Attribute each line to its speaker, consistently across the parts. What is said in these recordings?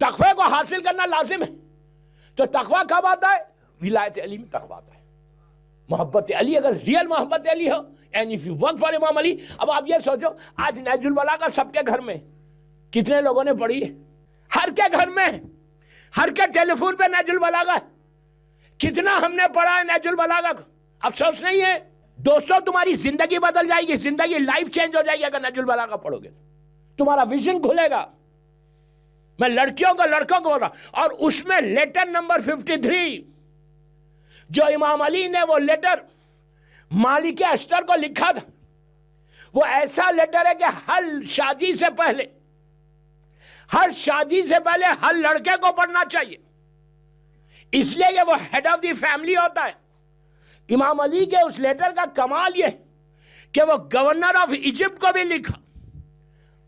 Speaker 1: तकवे को हासिल करना लाजिम है। तो तकवा कब आता है? विलायत अली में तकवा आता है। मोहब्बत अली, अगर रियल मोहब्बत अली हो, and if you work for इमाम अली। अब आप ये सोचो, आज नहजुल बलागा सबके घर में, कितने लोगों ने पढ़ी है? हर के घर में, हर के टेलीफोन पे नहजुल बलागा है। कितना हमने पढ़ा है नहजुल बलागा को? अफसोस नहीं है दोस्तों, तुम्हारी जिंदगी बदल जाएगी, जिंदगी लाइफ चेंज हो जाएगी अगर नहजुल बलागा पढ़ोगे। तुम्हारा विजन खुलेगा। मैं लड़कियों को लड़कों को बोल रहा, और उसमें लेटर नंबर 53 जो इमाम अली ने वो लेटर मालिक अश्तर को लिखा था, वो ऐसा लेटर है कि हर शादी से पहले हर लड़के को पढ़ना चाहिए, इसलिए कि वो हेड ऑफ द फैमिली होता है। इमाम अली के उस लेटर का कमाल ये कि वो गवर्नर ऑफ इजिप्ट को भी लिखा।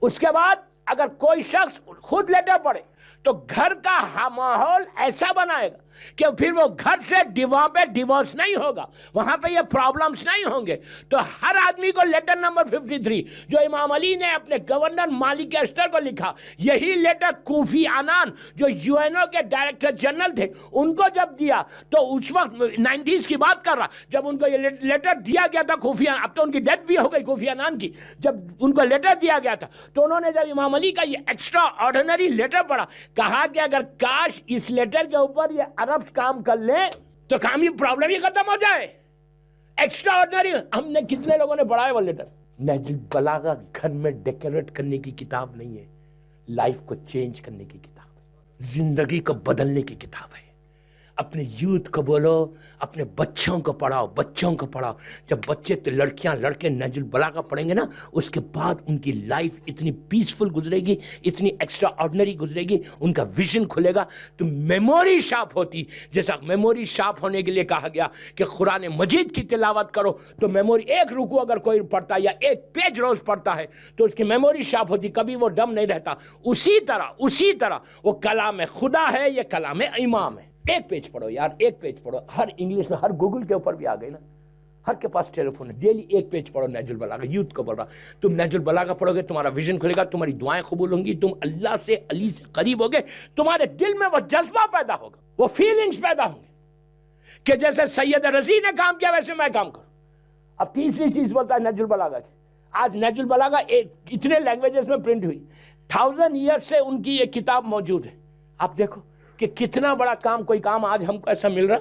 Speaker 1: उसके बाद अगर कोई शख्स खुद लेटर पढ़े तो घर का माहौल ऐसा बनाएगा कि फिर वो घर से वहां पे डिवोर्स नहीं होगा, वहां पे ये प्रॉब्लम्स नहीं होंगे। तो हर आदमी को लेटर नंबर 53 जो इमाम अली ने अपने गवर्नर मालिक अश्तर को लिखा, यही लेटर कोफी अनान जो यूएनओ के डायरेक्टर जनरल थे उनको जब दिया, तो उस वक्त 90s की बात कर रहा, जब उनको ये लेटर दिया गया था कोफी, अब तो उनकी डेथ भी हो गई कोफी अनान की, जब उनको लेटर दिया गया था तो उन्होंने जब इमाम अली का ये एक्स्ट्रा ऑर्डिनरी लेटर पढ़ा, कहा कि अगर काश इस लेटर के ऊपर ये अरब काम कर ले तो काम ही प्रॉब्लम ही खत्म हो जाए। Extra ordinary. हमने कितने लोगों ने पढ़ा है वो लेटर? नहजुल बलागा घर में डेकोरेट करने की किताब नहीं है, लाइफ को चेंज करने की किताब है, जिंदगी को बदलने की किताब है। अपने यूथ को बोलो, अपने बच्चों को पढ़ाओ, बच्चों को पढ़ाओ। जब बच्चे तो लड़कियां लड़के नहजुल बलागा पढ़ेंगे ना, उसके बाद उनकी लाइफ इतनी पीसफुल गुजरेगी, इतनी एक्स्ट्रा ऑर्डिनरी गुजरेगी, उनका विजन खुलेगा। तो मेमोरी शार्प होती, जैसा मेमोरी शार्प होने के लिए कहा गया कि कुरान मजीद की तिलावत करो, तो मेमोरी एक रुकू अगर कोई पढ़ता है या एक पेज रोज पढ़ता है तो उसकी मेमोरी शार्प होती, कभी वो डम नहीं रहता। उसी तरह वो कलाम खुदा है, ये कलाम इमाम है। एक पेज पढ़ो यार, एक पेज पढ़ो। हर इंग्लिश में, हर गूगल के ऊपर भी आ गई ना, हर के पास टेलीफोन है। डेली एक पेज पढ़ो नहजुल बलागा। यूथ को बोल रहा, तुम नहजुल बलागा पढ़ोगे, तुम्हारा विजन खुलेगा, तुम्हारी दुआएं कबूल होंगी, तुम अल्लाह से, अली से करीब होगे, तुम्हारे दिल में वो जज्बा पैदा होगा, वो फीलिंग्स पैदा होंगे कि जैसे सैयद रजी ने काम किया वैसे मैं काम करूं। अब तीसरी चीज बोलता है नहजुल बलागा की। आज नहजुल बलागा इतने लैंग्वेजेस में प्रिंट हुई, 1000 ईयर्स से उनकी ये किताब मौजूद है। आप देखो कि कितना बड़ा काम, कोई काम आज हमको ऐसा मिल रहा,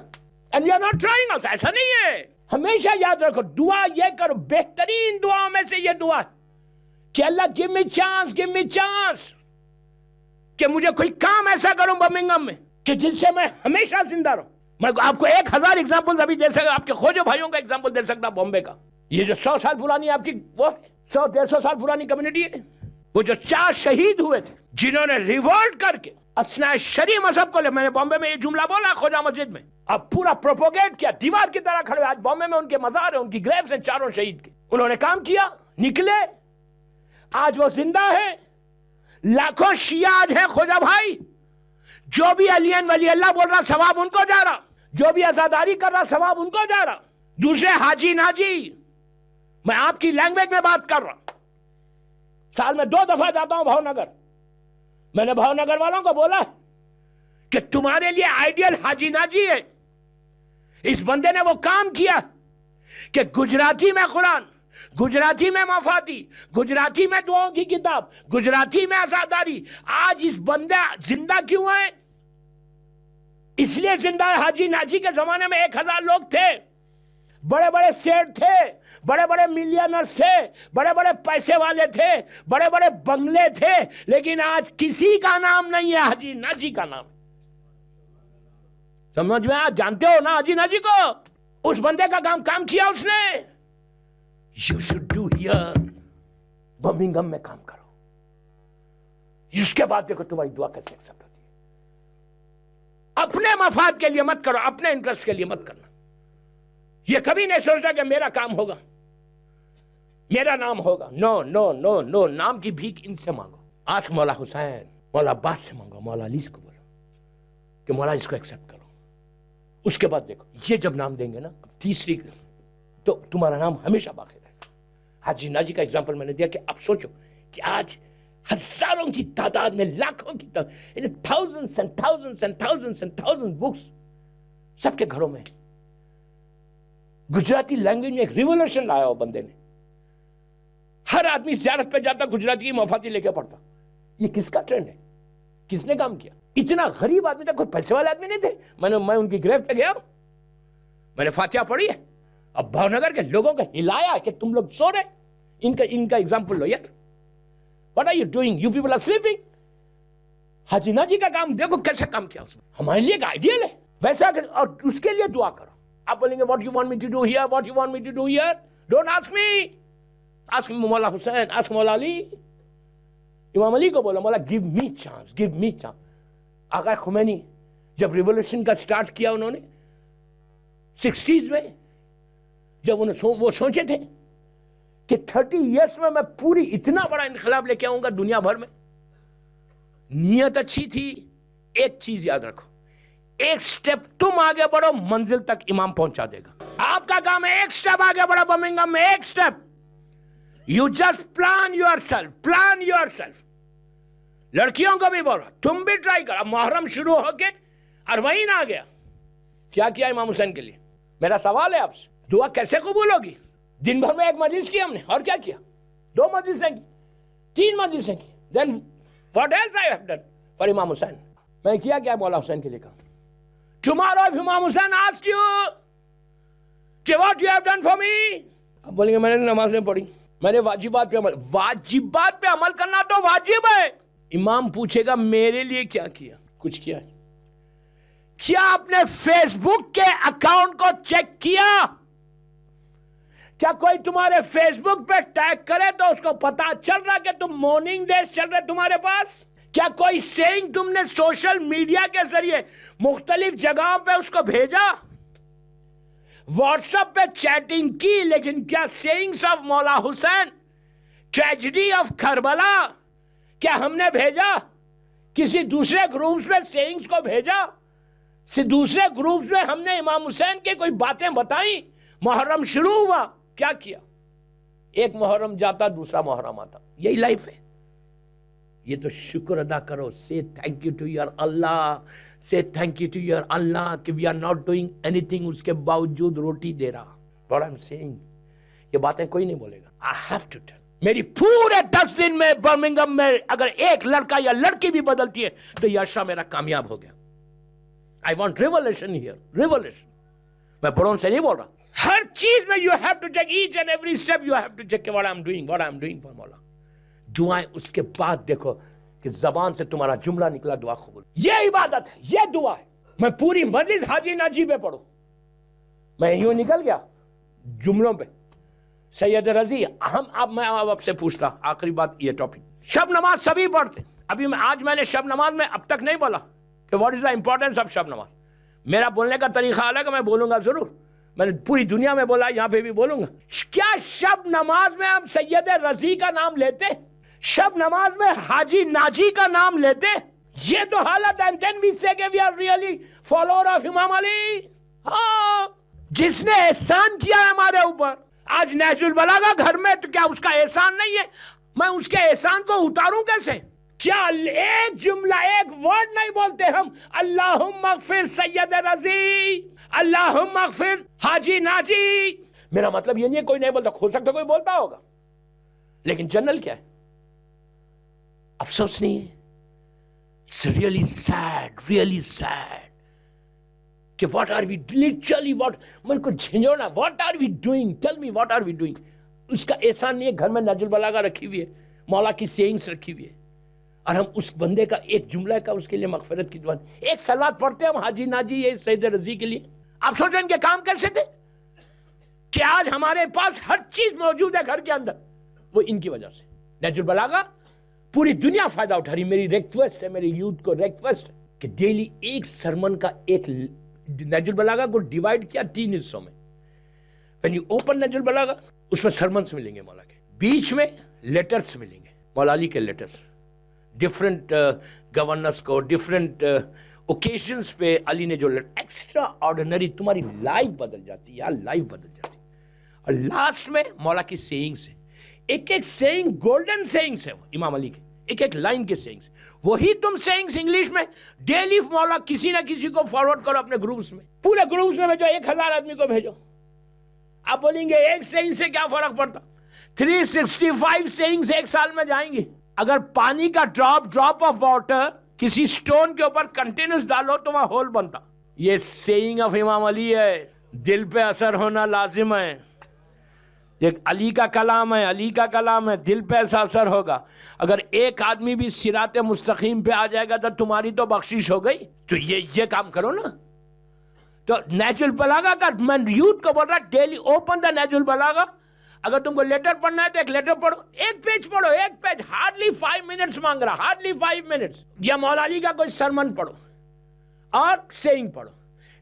Speaker 1: and we are not trying also. ऐसा नहीं है। हमेशा याद रखो, दुआ ये करो, बेहतरीन दुआओं में से ये दुआ है कि अल्लाह गिव मी चांस कि मुझे कोई काम ऐसा करूं बर्मिंघम में कि जिससे मैं हमेशा जिंदा रहूं। मैं आपको 1000 एग्जांपल्स अभी दे सकता, आपके खोजो भाइयों का एग्जांपल दे सकता बॉम्बे का। ये जो 100 साल पुरानी आपकी वो 100-150 साल पुरानी कम्युनिटी है, वो जो 4 शहीद हुए थे जिन्होंने रिवोल्ट करके असना शरी मजहब को ले, मैंने बॉम्बे में ये जुमला बोला खोजा मस्जिद में, अब पूरा प्रोपोगेट किया, दीवार की तरह खड़े। आज बॉम्बे में उनके मजार है, उनकी ग्रेव्स हैं, चारों शहीद के। उन्होंने काम किया, निकले, आज वो जिंदा है। लाखों शिया आज है खोजा भाई, जो भी अलियन वली अल्लाह बोल रहा सवाब उनको जा रहा, जो भी आजादारी कर रहा सवाब उनको जा रहा। दूसरे हाजी नाजी, मैं आपकी लैंग्वेज में बात कर रहा, साल में 2 दफा जाता हूं भावनगर। मैंने भावनगर वालों को बोला कि तुम्हारे लिए आइडियल हाजी नाजी है। इस बंदे ने वो काम किया कि गुजराती में कुरान, गुजराती में मफाती, गुजराती में दुआओं की किताब, गुजराती में आजादारी। आज इस बंदा जिंदा क्यों है? इसलिए जिंदा है, हाजी नाजी के जमाने में 1000 लोग थे, बड़े बड़े सेठ थे, बड़े बड़े मिलियनर्स थे, बड़े बड़े पैसे वाले थे, बड़े बड़े बंगले थे, लेकिन आज किसी का नाम नहीं है हाजी नाजी का नाम। समझ में? आप जानते हो ना हाजी नाजी को? उस बंदे का काम किया उसने। You should do here, Birmingham में काम करो। इसके बाद देखो तुम्हारी दुआ कैसे एक्सेप्ट होती है। अपने मफाद के लिए मत करो, अपने इंटरेस्ट के लिए मत करना। ये कभी नहीं सोचता कि मेरा काम होगा, मेरा नाम होगा। नो नो नो नो, नाम की भीख इनसे मांगो। आज मौला हुसैन, मौला अब्बास से मांगो, मौला अली को बोलो कि मौला इसको एक्सेप्ट करो। उसके बाद देखो ये जब नाम देंगे ना, तीसरी, तो तुम्हारा नाम हमेशा बाकी रहेगा। हाजी नाजी का एग्जांपल मैंने दिया कि अब सोचो कि आज हजारों की तादाद में, लाखों की तादाद, thousands and thousands and thousands and thousands books सबके घरों में। गुजराती लैंग्वेज में एक रिवोल्यूशन लाया वो बंदे ने। हर आदमी ज़ियारत पे जाता, गुजराती की मफाती लेके पढ़ता। ये किसका ट्रेंड है? किसने काम किया? इतना गरीब आदमी था, कोई पैसे वाले आदमी नहीं थे। मैं उनकी ग्रेव पे गया, मैंने फातिहा पढ़ी है, अब भावनगर के लोगों को हिलाया कि तुम लोग सो रहे। इनका एग्जाम्पल लो यार। What are you doing? You people are sleeping. Haji Nazi का काम देखो कैसे काम किया उसने, हमारे लिए एक आइडियल है वैसा। और उसके लिए दुआ करो। आप बोलेंगे what you want me to do here, what you want me to do here, don't ask me, ask मौला हुसैन, ask मौला अली। इमाम अली को बोला मौला give me chance, give me chance। आका खुमैनी जब रिवोल्यूशन का स्टार्ट किया उन्होंने 60s में, जब उन्हें वो सोचे थे कि 30 इयर्स में मैं पूरी इतना बड़ा इनकलाब लेके आऊंगा दुनिया भर में, नियत अच्छी थी। एक चीज याद रखो, एक स्टेप तुम आगे बढ़ो, मंजिल तक इमाम पहुंचा देगा। आपका काम है एक स्टेप आगे बढ़ो बर्मिंघम में, एक step. You just plan yourself, plan yourself. लड़कियों को भी बोलो तुम भी ट्राई करो। मुहर्रम शुरू होके अरबईन आ गया, क्या किया इमाम हुसैन के लिए? मेरा सवाल है आपसे, दुआ कैसे कबूल होगी? दिन भर में एक मजलिस की हमने, और क्या किया? 2 मजलिसें की, 3 मजलिसें की। Then what else I have done for Imam Hussain? मैं किया क्या मौला हुसैन के लिए काम? टुमारो इफ इमाम हुसैन आस्क यू कि what you have done for me, अब बोलेंगे मैंने नमाजें पढ़ी, मैंने वाजिबात पे अमल। वाजिबात पे अमल करना तो वाजिब है। इमाम पूछेगा मेरे लिए क्या किया? कुछ किया है? क्या आपने फेसबुक के अकाउंट को चेक किया? क्या कोई तुम्हारे फेसबुक पे टैग करे तो उसको पता चल रहा कि तुम मॉर्निंग डेज चल रहे तुम्हारे पास? क्या कोई सेइंग तुमने सोशल मीडिया के जरिए मुख्तलिफ जगहों पे उसको भेजा, व्हाट्सएप पे चैटिंग की, लेकिन क्या सेइंग्स ऑफ मौला हुसैन, ट्रेजेडी ऑफ करबला, क्या हमने भेजा? किसी दूसरे ग्रुप्स में सेइंग्स को भेजा? दूसरे ग्रुप्स में हमने इमाम हुसैन के कोई बातें बताई? मुहर्रम शुरू हुआ, क्या किया? एक मुहर्रम जाता, दूसरा मुहर्रम आता। यही लाइफ है। ये तो शुक्र अदा करो, say thank you to your Allah, say thank you to your Allah कि we are not doing anything, उसके बावजूद रोटी दे रहा। व्हाट आई एम सेइंग, ये बातें कोई नहीं बोलेगा। I have to tell. मेरी पूरे 10 दिन में बर्मिंघम में अगर एक लड़का या लड़की भी बदलती है तो ये अशरा मेरा कामयाब हो गया। I want revolution here, revolution. मैं बड़ों से नहीं बोल रहा, हर चीज में you have to take each and every step, you have to take what I am doing for मौला। दुआएं उसके बाद देखो कि जबान से तुम्हारा जुमला निकला, दुआ कबूल। ये इबादत है, ये दुआ है। मैं पूरी मजलिस हाजी नाजी पे पढ़ू, मैं यूं निकल गया जुमलों पे। सैयद रजी, मैं आपसे पूछता, आखिरी बात ये टॉपिक, शब नमाज सभी पढ़ते। अभी आज मैंने शब नमाज में अब तक नहीं बोला कि what is the importance of शब नमाज। मेरा बोलने का तरीका अलग है, मैं बोलूंगा जरूर, मैंने पूरी दुनिया में बोला, यहां पे भी बोलूंगा। क्या शब नमाज में हम सैयद रजी का नाम लेते? शब नमाज में हाजी नाजी का नाम लेते? ये तो हालत है। Then we say we are really follower of Imam Ali. हाँ, जिसने एहसान किया है हमारे ऊपर। आज नहजुल बलागा घर में, तो क्या उसका एहसान नहीं है? मैं उसके एहसान को उतारूं कैसे? क्या एक जुमला, एक वर्ड नहीं बोलते हम? अल्लाहुम्मा अग़फिर सैयद रजी, अल्लाहुम्मा अग़फिर हाजी नाजी। मेरा मतलब ये नहीं है कोई नहीं बोलता, हो सकता कोई बोलता होगा, लेकिन जनरल क्या है? अफसोस नहीं है। It's really sad कि what are we literally मन को झिझोड़ना, what are we doing? Tell me what are we doing? उसका एहसान नहीं है। घर में नजुल बलागा रखी हुई है, मौला की सेइंग्स रखी हुई है, और हम उस बंदे का एक जुमला का उसके लिए मगफिरत की दुआ, एक सलात पढ़ते हम हाजी नाजी ये सैयद रजी के लिए। आप सोच रहे हैं इनके काम कैसे थे कि आज हमारे पास हर चीज मौजूद है घर के अंदर? वो इनकी वजह से। नजुल बलागा पूरी दुनिया फायदा उठा रही। मेरी रिक्वेस्ट है, मेरे यूथ को रिक्वेस्ट है कि डेली एक सरमन का एक नजुल बलागा को डिवाइड किया 3 हिस्सों में। व्हेन यू ओपन नजुल बलागा, उसमें सरमन्स मिलेंगे मौला के, बीच में लेटर्स मिलेंगे, मौला अली के लेटर्स, डिफरेंट गवर्नर्स को, डिफरेंट ओकेजन्स पे अली ने जो एक्स्ट्रा ऑर्डिनरी, तुम्हारी लाइफ बदल जाती है यार, लाइफ बदल जाती है। और लास्ट में मौला की सेइंग्स है, एक एक सेइंग गोल्डन सेइंग्स है वो इमाम अली के, ایک ایک لائن کے سینگز. وہی تم سینگز انگلش میں ڈیلی مولا کسی نہ کسی کو فارورڈ کرو اپنے گروپس میں, پورے گروپس میں بھیجو, 1000 آدمی کو بھیجو. آپ بولیں گے ایک سینگ سے کیا فرق پڑتا؟ 365 سینگز ایک سال میں جائیں گی. اگر پانی کا ڈراپ آف واٹر کسی سٹون کے اوپر کنٹینیوس ڈالو تو وہاں ہول بنتا. یہ سینگ آف امام علی ہے, دل پہ اثر ہونا لازم ہے. یہ علی کا کلام ہے, علی کا کلام ہے, دل پہ ایسا اثر ہوگا. اگر ایک آدمی بھی صراط مستقیم پہ آ جائے گا تو تمہاری تو بخشش ہو گئی. تو یہ کام کرو نا. تو نیچرل بلاغہ کا میں یوتھ کو بول رہا, ڈیلی اوپن دا نیچرل بلاغہ. اگر تم کو لیٹر پڑھنا ہے تو ایک لیٹر پڑھو, ایک پیج پڑھو, ایک پیج, ہارڈلی 5 منٹس مانگ رہا, ہارڈلی 5 منٹس. یا مولا علی کا کوئی سرمن پڑھو اور سینگ پڑھو.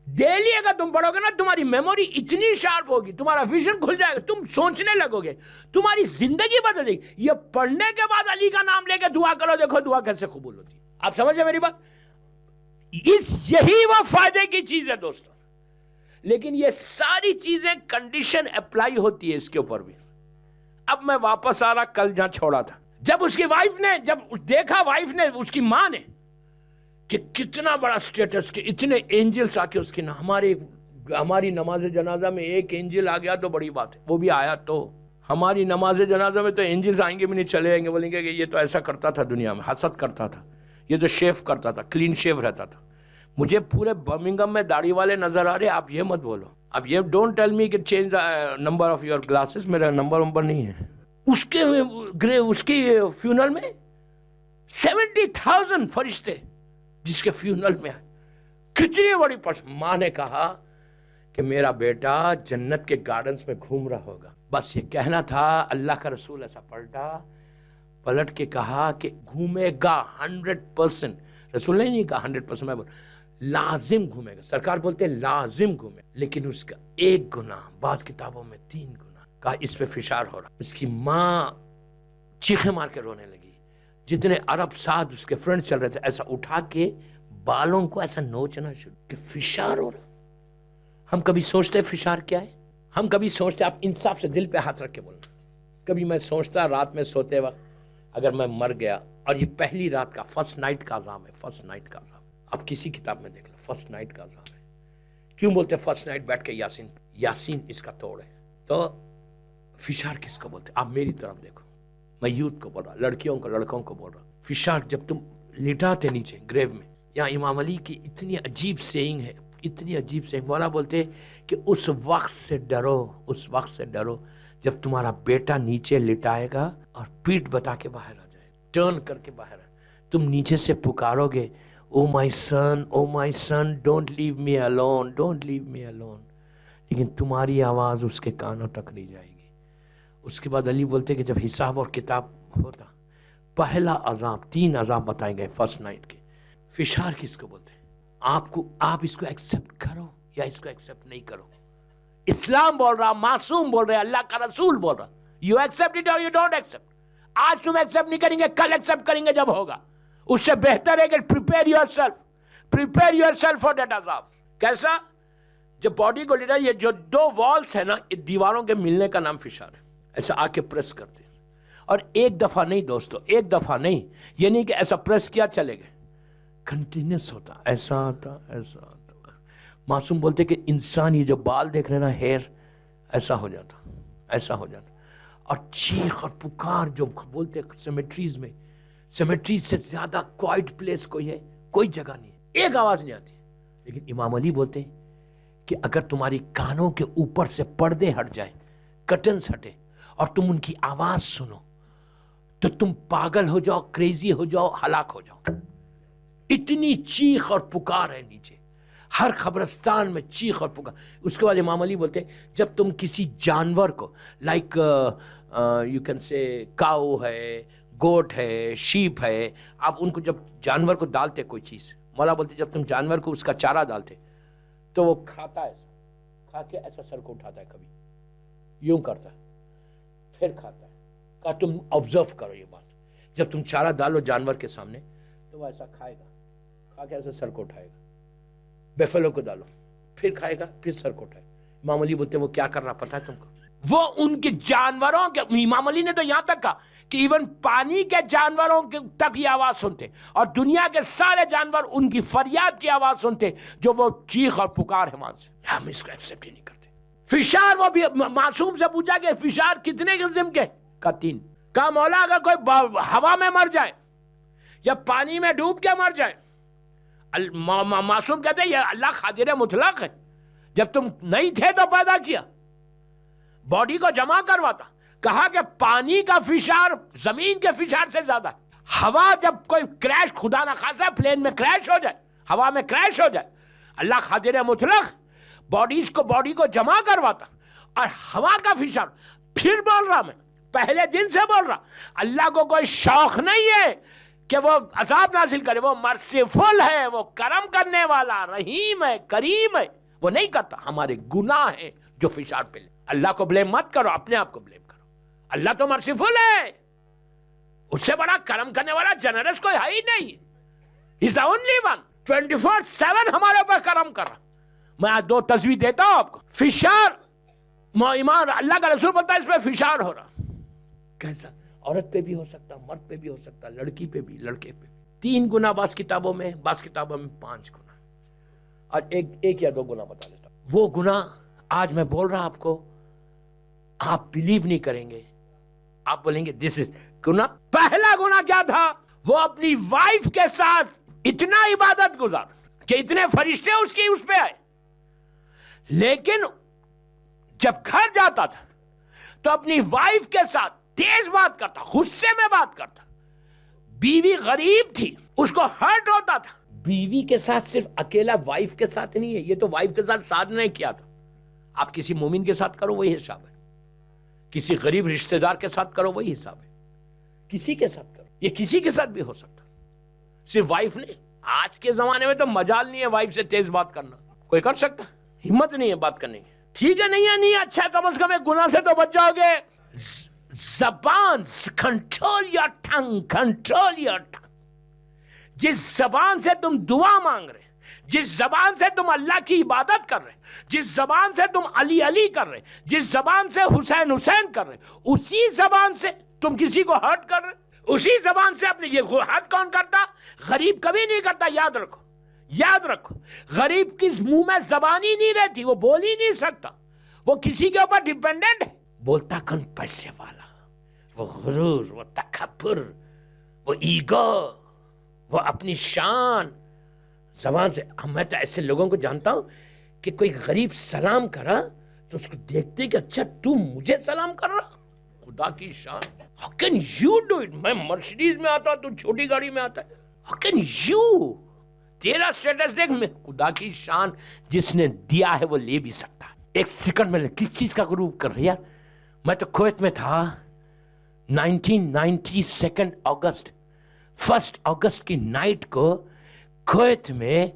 Speaker 1: ڈیلی اگر تم پڑھو گے نا, تمہاری میموری اتنی شارپ ہوگی, تمہارا ویژن کھل جائے گا, تم سوچنے لگو گے, تمہاری زندگی بدل جائے گی. یہ پڑھنے کے بعد علی کا نام لے کے دعا کرو, دیکھو دعا کیسے قبول ہوتی ہے. آپ سمجھے میری بات؟ یہی وہ فائدے کی چیز ہے دوستوں. لیکن یہ ساری چیزیں کنڈیشن اپلائی ہوتی ہے اس کے اوپر بھی. اب میں واپس آ رہا, کل جہاں چھوڑا تھا, جب اس کی وائف نے, جب دیکھا وائف نے, اس کی ماں نے, کہ کتنا بڑا سٹیٹس, کہ اتنے اینجلز آ کے اس کی, ہماری نماز جنازہ میں ایک اینجل آ گیا تو بڑی بات ہے. وہ بھی آیا تو ہماری نماز جنازہ میں تو اینجلز آئیں گے بھی نہیں, چلے جائیں گے, بولیں گے کہ یہ تو ایسا کرتا تھا دنیا میں, حسد کرتا تھا, یہ تو شیف کرتا تھا, کلین شیو رہتا تھا. مجھے پورے برمنگھم میں داڑھی والے نظر آ رہے. آپ یہ مت بولو, اب یہ ڈونٹ ٹیل می کہ change the number of your glasses. میرا نمبر نہیں ہے. اس کی فیونل میں 70,000 فرشتے جس کے فیونل میں آئے. کتنی بڑی ماں نے کہا کہ میرا بیٹا جنت کے گارڈنز میں گھوم رہا ہوگا. بس یہ کہنا تھا. اللہ کا رسول ایسا پلٹ کے کہا کہ گھومے گا 100%. رسول نے نہیں کہا 100%, میں لازم گھومے گا. سرکار بولتے لازم گھومے, لیکن اس کا ایک گناہ, بعض کتابوں میں 3 گناہ, کہا اس پہ فشار ہو رہا. اس کی ماں چیخیں مار کے رونے لگی. جتنے عرب ساتھ اس کے فرینڈ چل رہے تھے, ایسا اٹھا کے بالوں کو ایسا نوچنا شروع کہ فشار ہو رہا. ہم کبھی سوچتے فشار کیا ہے؟ ہم کبھی سوچتے, آپ انصاف سے دل پہ ہاتھ رکھ کے بولنا, کبھی میں سوچتا رات میں سوتے وقت اگر میں مر گیا, اور یہ پہلی رات کا فرسٹ نائٹ کا عذاب ہے, فرسٹ نائٹ کا عذاب. آپ کسی کتاب میں دیکھ لو, فرسٹ نائٹ کا عذاب ہے. کیوں بولتے فرسٹ نائٹ بیٹھ کے یاسین اس کا توڑ ہے. تو فشار کس کو بولتے؟ آپ میری طرف دیکھو, میں یوتھ کو بول رہا, لڑکیوں کو, لڑکوں کو بول رہا. فشار جب تم لٹاتے نیچے گریو میں. یہاں امام علی کی اتنی عجیب سینگ ہے, اتنی عجیب سینگ. مولا بولتے کہ اس وقت سے ڈرو, اس وقت سے ڈرو جب تمہارا بیٹا نیچے لٹائے گا اور پیٹ بتا کے باہر آ جائے, ٹرن کر کے باہر آ. تم نیچے سے پکارو گے, oh my son, don't leave me alone, don't leave me alone, لیکن تمہاری آواز اس کے کانوں تک نہیں جائے گی. اس کے بعد علی بولتے کہ جب حساب اور کتاب ہوتا, پہلا عذاب, 3 عذاب بتائے گئے فرسٹ نائٹ کے. فشار کس کو بولتے ہیں؟ آپ اس کو ایکسپٹ کرو یا اس کو ایکسپٹ نہیں کرو. اسلام بول رہا, معصوم بول رہا, اللہ کا رسول بول رہا, یو ایکسپٹ اٹ اور یو ڈونٹ ایکسپٹ. آج تم ایکسپٹ نہیں کریں گے, کل ایکسپٹ کریں گے جب ہوگا. اس سے بہتر ہے کہ prepare your self for that عذاب. کیسا؟ جب باڈی کو لیٹا, یہ جو 2 والز ہے نا, دیواروں کے ملنے کا نام فشار ہے. ایسا آ کے پریس کرتے ہیں, اور ایک دفعہ نہیں دوستو, ایک دفعہ نہیں. یہ نہیں کہ ایسا پریس کیا چلے گئے, کنٹینیوس ہوتا, ایسا آتا, ایسا آتا. معصوم بولتے کہ انسان یہ جو بال دیکھ رہے نا, ہیئر, ایسا ہو جاتا, ایسا ہو جاتا. اور چیخ اور پکار جو بولتے سیمیٹریز میں, سیمیٹریز سے زیادہ کوائٹ پلیس کوئی ہے, کوئی جگہ نہیں ہے, ایک آواز نہیں آتی. لیکن امام علی بولتے کہ اگر تمہاری کانوں کے اوپر سے پردے ہٹ جائے, کرٹنز ہٹے, اور تم ان کی آواز سنو, تو تم پاگل ہو جاؤ, کریزی ہو جاؤ, ہلاک ہو جاؤ. اتنی چیخ اور پکار ہے نیچے, ہر قبرستان میں چیخ اور پکار. اس کے بعد امام علی بولتے جب تم کسی جانور کو, لائک یو کین سے کاؤ ہے, گوٹ ہے, شیپ ہے, آپ ان کو جب جانور کو ڈالتے کوئی چیز, مولا بولتے جب تم جانور کو اس کا چارہ ڈالتے تو وہ کھاتا ہے, کھا کے ایسا سر کو اٹھاتا ہے, کبھی یوں کرتا ہے, پھر کھاتا ہے. کہا تم آبزرو کرو یہ بات, جب تم چارہ ڈالو جانور کے سامنے تو وہ ایسا کھائے گا, کھا کے ایسا سر کو اٹھائے گا. بیفلو کو ڈالو, پھر کھائے گا, پھر سر کو اٹھائے. امام علی بولتے وہ کیا کر رہا پتا ہے تم کو؟ وہ ان کے جانوروں کے, امام علی نے تو یہاں تک کہا کہ ایون پانی کے جانوروں تک یہ آواز سنتے اور دنیا کے سارے جانور ان کی فریاد کی آواز سنتے جو وہ چیخ اور پکار ہے وہاں سے. ہم اس کو ایکسپٹ ہی نہیں کرتے. فشار، وہ بھی معصوم سے پوچھا کہ فشار کتنے قسم کے؟ کہا 3. کہا مولا اگر کوئی ہوا میں مر جائے یا پانی میں ڈوب کے مر جائے، معصوم کہتے ہیں یہ اللہ قادر مطلق ہے، جب تم نہیں تھے تو پیدا کیا، باڈی کو جمع کرواتا. کہا کہ پانی کا فشار زمین کے فشار سے زیادہ ہے. ہوا جب کوئی کریش، خدا نہ خاصا پلین میں کریش ہو جائے، ہوا میں کریش ہو جائے، اللہ قادر مطلق باڈی کو جمع کرواتا. اور ہوا کا فشار، پھر بول رہا میں پہلے دن سے بول رہا، اللہ کو کوئی شوق نہیں ہے کہ وہ عذاب نازل کرے. وہ مرسیفل ہے، وہ کرم کرنے والا، رحیم ہے، کریم ہے. وہ نہیں کرتا. ہمارے گناہ ہیں جو فشار پہ لے. اللہ کو بلیم مت کرو، اپنے آپ کو بلیم کرو. اللہ تو مرسیفل ہے، اس سے بڑا کرم کرنے والا جنرس کوئی ہے ہی نہیں. He's the only one. 24/7 ہمارے اوپر کرم کر رہا. میں آج 2 تصویر دیتا ہوں آپ کو. فشار، ایمان اللہ کا رسول بولتا ہے اس پہ فشار ہو رہا. کیسا؟ عورت پہ بھی ہو سکتا، مرد پہ بھی ہو سکتا، لڑکی پہ بھی، لڑکے پہ بھی. 3 گنا بعض کتابوں میں، بعض کتابوں میں 5 گنا. آج ایک یا 2 گنا بتا دیتا. وہ گنا آج میں بول رہا آپ کو، آپ بلیو نہیں کریں گے. آپ بولیں گے دس از گنا. پہلا گنا کیا تھا؟ وہ اپنی وائف کے ساتھ اتنا عبادت گزار کہ اتنے فرشتے اس پہ آئے، لیکن جب گھر جاتا تھا تو اپنی وائف کے ساتھ تیز بات کرتا، غصے میں بات کرتا. بیوی غریب تھی، اس کو ہرٹ ہوتا تھا. بیوی کے ساتھ صرف اکیلا وائف کے ساتھ نہیں ہے، یہ تو وائف کے ساتھ نہیں کیا تھا. آپ کسی مومن کے ساتھ کرو وہی حساب ہے، کسی غریب رشتہ دار کے ساتھ کرو وہی حساب ہے، کسی کے ساتھ کرو. یہ کسی کے ساتھ بھی ہو سکتا، صرف وائف نہیں. آج کے زمانے میں تو مجال نہیں ہے وائف سے تیز بات کرنا. کوئی کر سکتا؟ ہمت نہیں ہے بات کرنے کی. ٹھیک ہے، نہیں ہے اچھا، کم از کم ایک گناہ سے تو بچ جاؤ گے. زبان، کنٹرول یور ٹنگ. جس زبان سے تم دعا مانگ رہے، جس زبان سے تم اللہ کی عبادت کر رہے، جس زبان سے تم علی کر رہے، جس زبان سے حسین کر رہے، اسی زبان سے تم کسی کو ہرٹ کر رہے. اسی زبان سے اپنے یہ ہرٹ کون کرتا؟ غریب کبھی نہیں کرتا. یاد رکھو غریب کس منہ میں زبان ہی نہیں رہتی، وہ بول ہی نہیں سکتا، وہ کسی کے اوپر ڈیپینڈنٹ ہے. بولتا کون؟ پیسے والا. وہ غرور، وہ تکبر، وہ ایگو، وہ اپنی شان. زبان سے. میں تو ایسے لوگوں کو جانتا ہوں کہ کوئی غریب سلام کرا تو اس کو دیکھتے کہ اچھا تو مجھے سلام کر رہا. خدا کی شان. How can you do it? میں مرسیڈیز میں آتا تو چھوٹی گاڑی میں آتا ہے. How can you? تیرا سٹیٹس دیکھ. میں خدا کی شان، جس نے دیا ہے وہ لے بھی سکتا. ایک سیکنڈ میں کس چیز کا غروب کر رہی ہے. میں تو کویت میں تھا 1992 اگست 1 اگست کی نائٹ کو. کویت میں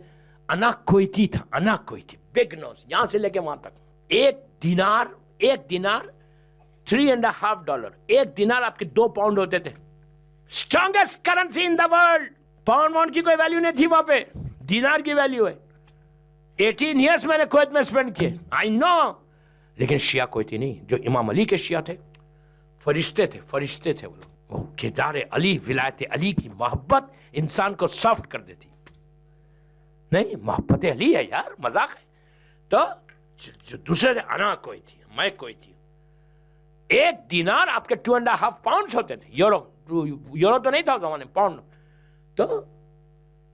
Speaker 1: انا کویتی تھا، انا کویتی، بگ نوز، یہاں سے لے کے وہاں تک. ایک دینار $3.5. ایک دینار آپ کے 2 پاؤنڈ ہوتے تھے. Strongest currency in the world. Pound کی کوئی ویلیو نہیں تھی وہاں پہ، دینار کی ویلیو ہے. 18 ایئرس میں نے کویت میں اسپینڈ کیے. آئی نو. لیکن شیعہ کویتی نہیں، جو امام علی کے شیعہ تھے، فرشتے تھے وہ لوگ. وہ کردار علی، ولایت علی کی محبت انسان کو سافٹ کر دیتی. نہیں، محبت علی ہے یار، مذاق ہے. تو جو دوسرے تھے، انا کوئی تھی، میں کوئی تھی. ایک دینار آپ کے 2.5 پاؤنڈز ہوتے تھے. یورو تو نہیں تھا زمانے، پاؤنڈ. تو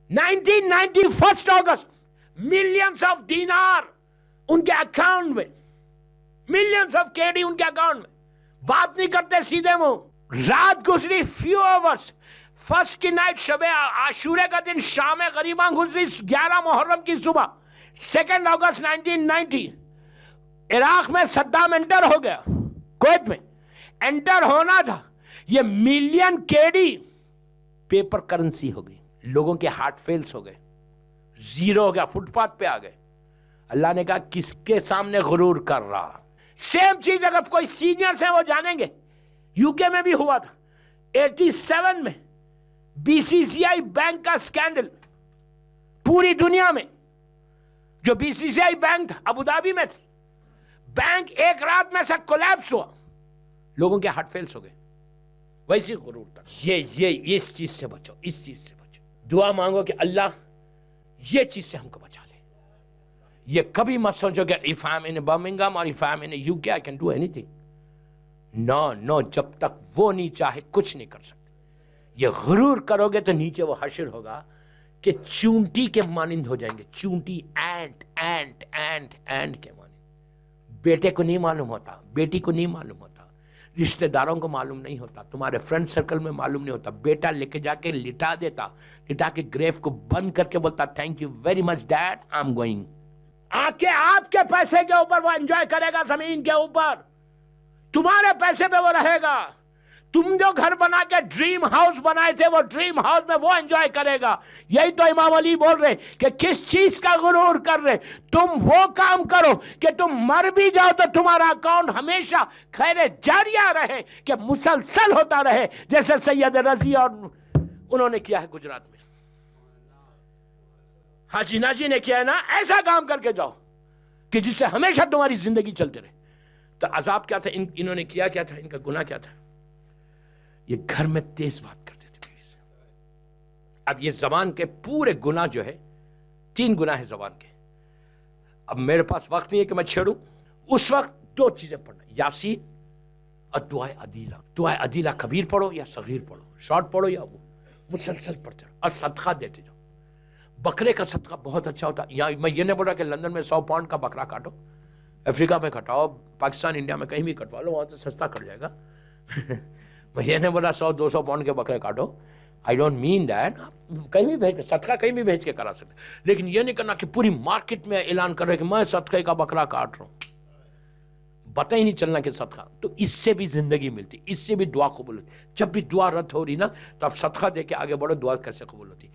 Speaker 1: 1991 اگست ملینز آف دینار ان کے اکاؤنٹ میں، ملینز آف KD ان کے اکاؤنٹ میں. بات نہیں کرتے سیدھے منہ. رات گزری فیو آورس. فرسٹ کی نائٹ، شب عاشورے کا دن، شام غریباں گزری 11 محرم کی صبح. 2 اگست 1990 عراق میں صدام انٹر ہو گیا. کویت میں انٹر ہونا تھا. یہ ملین KD پیپر کرنسی ہو گئی. لوگوں کے ہارٹ فیلز ہو گئے، زیرو ہو گیا، فٹ پاتھ پہ آ گئے. اللہ نے کہا کس کے سامنے غرور کر رہا. سیم چیز اگر کوئی سینئرز ہیں وہ جانیں گے. UK میں بھی ہوا تھا 87 میں. BCCI بینک کا سکینڈل پوری دنیا میں. جو BCCI بینک تھا ابو دھابی میں تھا، بینک ایک رات میں سے کولیپس ہوا. لوگوں کے ہارٹ فیلز ہو گئے. वैसी गुरूर तक। ये इस चीज से बचो, इस चीज से बचो। दुआ मांगो कि अल्लाह ये चीज से हमको बचा ले। ये कभी मत सोचो कि if I am in Birmingham और if I am in UK I can do anything. No, जब तक वो नहीं चाहे कुछ नहीं कर सकते। ये गुरूर करोगे तो नीचे वो हश्र होगा कि चूंटी के मानिंद हो जाएंगे। चूंटी, एंट के मानिंद। बेटे को नहीं मालूम होता, बेटी को नहीं मालूम होता, रिश्तेदारों को मालूम नहीं होता, तुम्हारे फ्रेंड सर्कल में मालूम नहीं होता। बेटा लेके जाके लिटा देता, लिटा के ग्रेव को बंद करके बोलता thank you very much dad, I am going. आके आपके पैसे के ऊपर वो एंजॉय करेगा, जमीन के ऊपर तुम्हारे पैसे पे वो रहेगा। तुम जो घर बना के ड्रीम हाउस बनाए थे, वो ड्रीम हाउस में वो एंजॉय करेगा। यही तो इमाम अली बोल रहे कि किस चीज का गुरूर कर रहे। तुम वो काम करो कि तुम मर भी जाओ तो तुम्हारा अकाउंट हमेशा खैर जारिया रहे, कि मुसलसल होता रहे, जैसे सैयद रजी और उन्होंने किया है गुजरात में, हाजी नाजी ने किया है ना। ऐसा काम करके जाओ कि जिससे हमेशा तुम्हारी जिंदगी चलते रहे। तो अजाब क्या था, इन्होंने किया क्या था, इनका गुनाह क्या था? ये घर में तेज बात करते थे बीवी से। अब ये जबान के पूरे गुनाह जो है, 3 गुनाह है जबान के। अब मेरे पास वक्त नहीं है कि मैं छेड़ूं। उस वक्त 2 चीजें पढ़ना, यासीन और दुआए अदीला। दुआए अदीला कबीर पढ़ो या सगीर पढ़ो, शॉर्ट पढ़ो या वो मुसलसल पढ़ते रहो। और सदका देते जाओ। बकरे का सदका बहुत अच्छा होता है। यहाँ मैं ये नहीं बोल रहा कि लंदन में 100 पाउंड का बकरा काटो, अफ्रीका में कटाओ, पाकिस्तान इंडिया में कहीं भी कटवा लो, वहाँ तो सस्ता कट जाएगा। मैं ये नहीं बोला 100-200 पाउंड के बकरे काटो। I don't mean that. कहीं भी भेज के सदका कहीं भी भेज के करा सकते, लेकिन ये नहीं करना कि पूरी मार्केट में ऐलान कर रहे कि मैं सदके का बकरा काट रहा हूँ। पता ही नहीं चलना कि सदका। तो इससे भी जिंदगी मिलती, इससे भी दुआ कबूल होती। जब भी दुआ रद्द हो रही ना, तो आप सदका दे के आगे बढ़ो, दुआ कैसे कबूल होती।